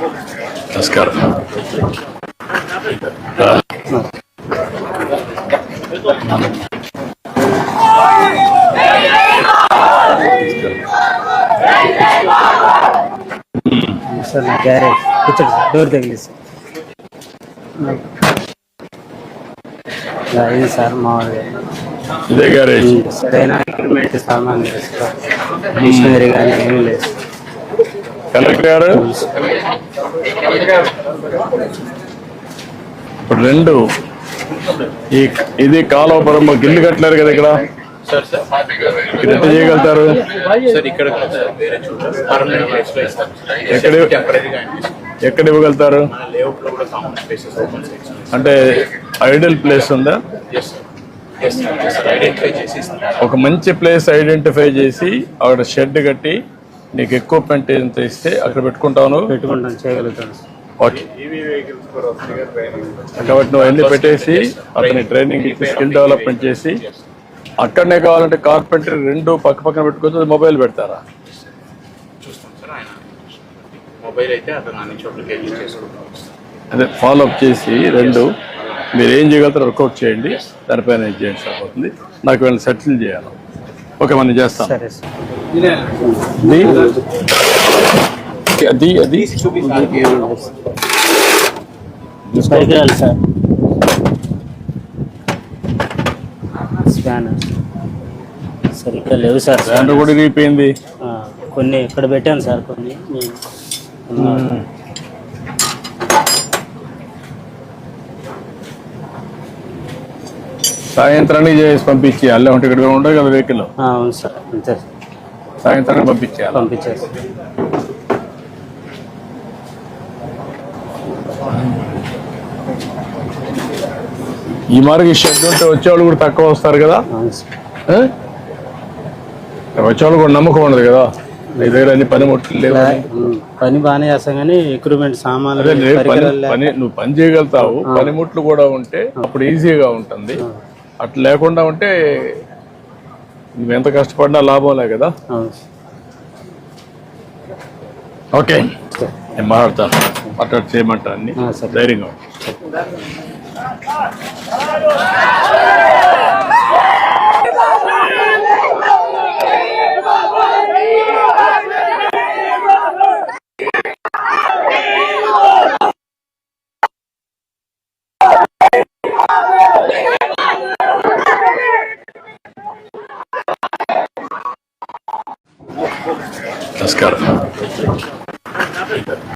నమస్కారం. సార్ నా గ్యారేజ్ కూర్చోండి సార్, డోర్ తగిలి సార్. ఇది సార్ మామూలుగా ఇదే గ్యారేజ్. సరైన ఎక్విప్మెంట్ సామాన్ లేదు సార్, మిషనరీ కానీ ఏమీ లేదు. కలెక్టర్ గారు ఇప్పుడు రెండు ఇది కాలువపురం ఇల్లు కట్టలేరు కదా ఇక్కడ, ఎట్లా చేయగలుగుతారు? ఎక్కడ ఇవ్వగలుగుతారు? అంటే ఐడియల్ ప్లేస్ ఉందా? ఒక మంచి ప్లేస్ ఐడెంటిఫై చేసి అక్కడ షెడ్ కట్టి నీకు ఎక్విప్మెంట్ ఎంత ఇస్తే అక్కడ పెట్టుకుంటాను. చేయగలుగుతాను. ఓకే, కాబట్టి నువ్వు అన్ని పెట్టేసి అతని ట్రైనింగ్ ఇచ్చి స్కిల్ డెవలప్మెంట్ చేసి అక్కడనే కావాలంటే కార్పెంటర్ రెండు పక్క పక్కన పెట్టుకోవచ్చు. మొబైల్ పెడతారా? అదే ఫాలో అప్ చేసి రెండు మీరు ఏం చేయగలుగుతారో వర్కౌట్ చేయండి, దానిపైన ఏం చేయండి సరిపోతుంది. నాకు వీళ్ళని సెటిల్ చేయాలి. ఓకే, మనం చేస్తాం. అది అది పరికరాలు సార్, స్కానర్ సరిగ్గా లేవు సార్. స్కానర్ కూడా ఇరిగిపోయింది. కొన్ని ఇక్కడ పెట్టాను సార్, కొన్ని సాయంత్రానికి చేసి పంపించేయాలి. అంటే ఇక్కడ ఉండదు కదా వెహికల్. అవును సార్, అంతే సాయంత్రానికి పంపించేయాలి. పంపించేసి ఈ మార్గం షెడ్ ఉంటే వచ్చేవాళ్ళు కూడా తక్కువ వస్తారు కదా. వచ్చేవాళ్ళు కూడా నమ్మకం ఉండదు కదా, నీ దగ్గర అన్ని పనిముట్లు లేవు. పని బాగానే చేస్తాం కానీ ఎక్విప్మెంట్ సామాన్లు పని నువ్వు పని చేయగలుగుతావు. పనిముట్లు కూడా ఉంటే అప్పుడు ఈజీగా ఉంటుంది. అట్లా లేకుండా ఉంటే నువ్వు ఎంత కష్టపడినా లాభంలే కదా. ఓకే, నేను మాట్లాడతాను. మాట్లాడి చేయమంటా అన్ని ధైర్యంగా. నమస్కారం.